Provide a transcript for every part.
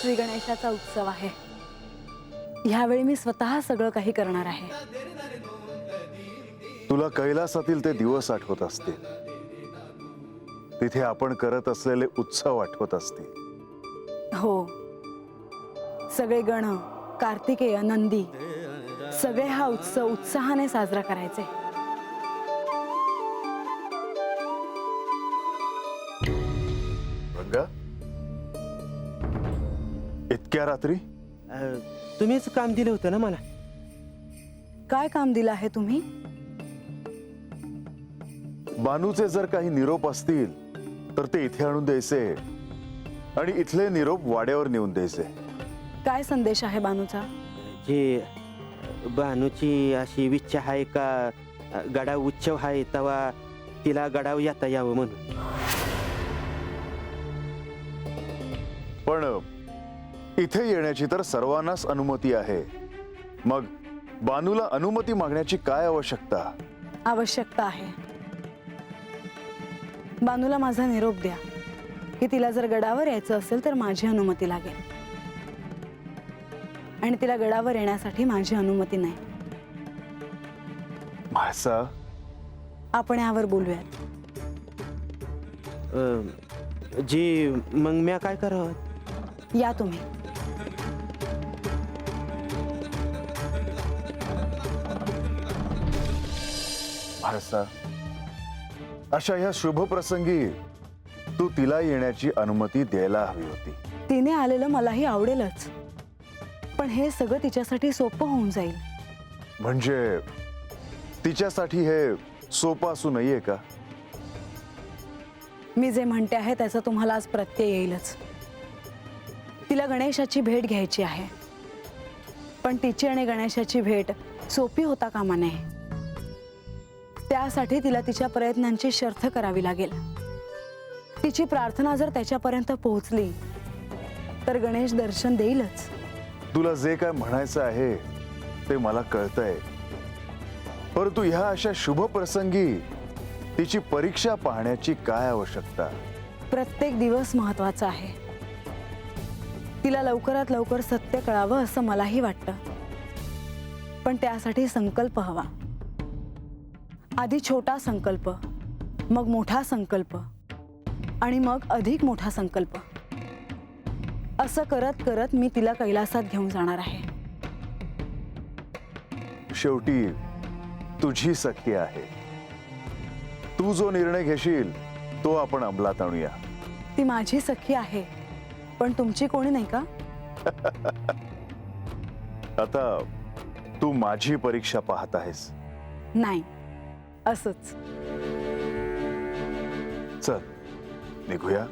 श्री गणेशाचा उत्सव आहे। ह्यावेळी मी स्वतः सगळं काही करणार आहे। तुला कैलासातील ते दिवस आठवत असतील, तिथे आपण करत असलेले उत्सव आठवत असतील। हो, सगळे गण, कार्तिकेय, नंदी सगळे हा उत्सव उत्साहाने साजरा करायचे। रंगा, इतक्या रात्री? तुम्हीच काम दिलं होतं ना मला। काय काम दिलं आहे तुम्ही? बानूचे जर काही निरोप असतील तर ते इथे आणून द्यायचे आणि इथले निरोप वाड्यावर नेऊन द्यायचे। काय संदेश आहे बानूचा? जी बानूची अशी इच्छा आहे का गडाव उत्सव आहे तेव्हा तिला गडाव येता यावं म्हणून। पण इथे येण्याची तर सर्वांनाच अनुमती आहे, मग बानूला अनुमती मागण्याची काय आवश्यकता? आवश्यकता आहे। बानूला माझा निरोप द्या की तिला जर गडावर यायचं असेल तर माझी अनुमती लागेल, आणि तिला गडावर येण्यासाठी माझी अनुमती नाही। म्हाळसा, आपण यावर बोलूयात। जी मग म्या काय करावं? या तुम्ही। म्हाळसा, अशा ह्या शुभ प्रसंगी तू तिला येण्याची अनुमती द्यायला हवी होती। तिने आलेलं मलाही आवडेलच, पण हे सगळं तिच्यासाठी सोपं होऊन जाईल। म्हणजे तिच्यासाठी हे सोपं असू नये का? मी जे म्हणते आहे त्याचा तुम्हाला आज प्रत्यय येईलच। तिला गणेशाची भेट घ्यायची आहे, पण तिची आणि गणेशाची भेट सोपी होता कामा नये। त्यासाठी तिला तिच्या प्रयत्नांची शर्थ करावी लागेल। तिची प्रार्थना जर त्याच्यापर्यंत पोहोचली तर गणेश दर्शन देईलच। तुला जे काय म्हणायचं आहे ते मला कळतंय, परंतु ह्या अशा शुभ प्रसंगी तिची परीक्षा पाहण्याची काय आवश्यकता? प्रत्येक दिवस महत्वाचा आहे। तिला लवकरात लवकर सत्य कळावं असं मलाही वाटतं, पण त्यासाठी संकल्प हवा। आधी छोटा संकल्प, मग मोठा संकल्प, आणि मग अधिक मोठा संकल्प। असं करत करत मी तिला कैलासात घेऊन जाणार आहे। शेवटी तुझी सखी आहे, तू जो निर्णय घेशील तो आपण अंमलात आणूया। ती माझी सखी आहे, पण तुमची कोणी नाही का? आता तू माझी परीक्षा पाहत आहेस? नाही, असंच। चल निघूया।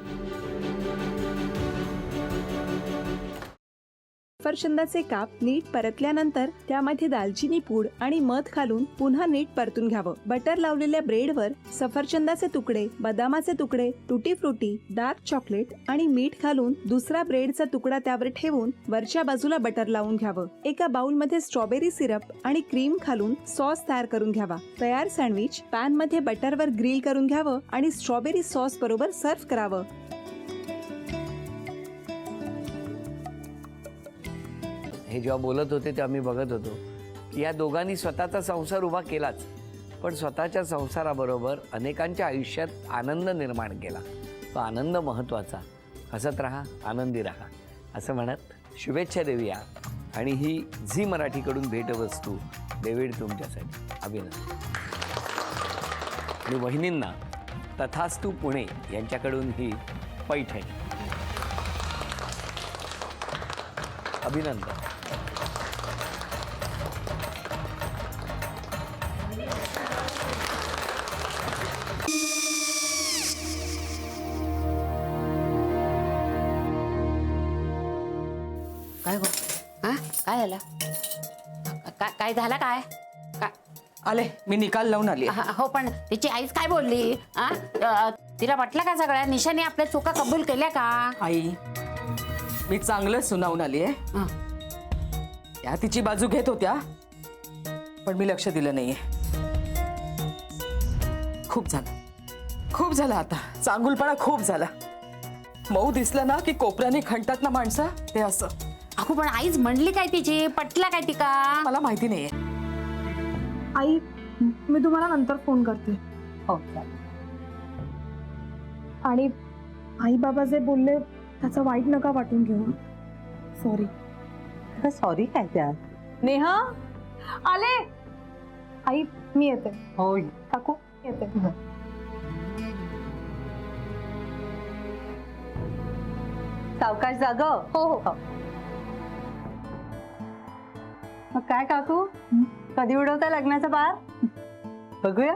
सफरचंदाचे काप नीट परतल्यानंतर त्यामध्ये दालचिनी पूड आणि मध घालून पुन्हा नीट परतून घ्यावं। बटर लावलेल्या ब्रेडवर सफरचंदाचे तुकडे, बदामाचे तुकडे, टुटी फ्रुटी, डार्क चॉकलेट आणि मीठ घालून दुसरा ब्रेडचा तुकडा त्यावर ठेवून वरच्या बाजूला बटर लावून घ्यावं। एका बाउलमध्ये स्ट्रॉबेरी सिरप आणि क्रीम घालून सॉस तयार करून घ्यावा। तयार सँडविच पॅन मध्ये बटरवर ग्रिल करून घ्यावं आणि स्ट्रॉबेरी सॉस बरोबर सर्व्ह करावं। हे जेव्हा बोलत होते तेव्हा मी बघत होतो की या दोघांनी स्वतःचा संसार उभा केलाच, पण स्वतःच्या संसाराबरोबर अनेकांच्या आयुष्यात आनंद निर्माण केला। तो आनंद महत्त्वाचा। हसत राहा, आनंदी राहा असं म्हणत शुभेच्छा देऊया। आणि ही झी मराठीकडून भेटवस्तू डेव्हिड तुमच्यासाठी। अभिनंदन। आणि वहिनींना तथास्तू पुणे यांच्याकडून ही पैठणी। अभिनंदन। काय गो? हा काय झालं? काय झालं? काय आले, मी निकाल लावून आली। हो, पण तिची आईच काय बोलली? तिला वाटलं का सगळ्या निशाने आपल्या चुका कबूल केल्या का? आई, मी चांगलं सुनावून आली आहे। त्या तिची बाजू घेत होत्या, पण मी लक्ष दिलं नाहीये। खूप झालं आता, चांगुलपणा खूप झाला। मऊ दिसलं ना की कोपऱ्याने खणतात ना माणसं, ते असं. अगो पण आईच म्हणली काय तिची, पटला काय तिका? मला माहिती नाहीये. आई मी तुम्हाला नंतर फोन करते. हो आणि आई बाबा जे बोलले त्याचं वाईट नका वाटून घेऊ. सॉरी. सॉरी काय त्या? नेहा आले. आई मी येते. होय. काकू येते. सावकाश जाग. हो हो. मग काय काकू, कधी उडवता लग्नाचा बार? बघूया.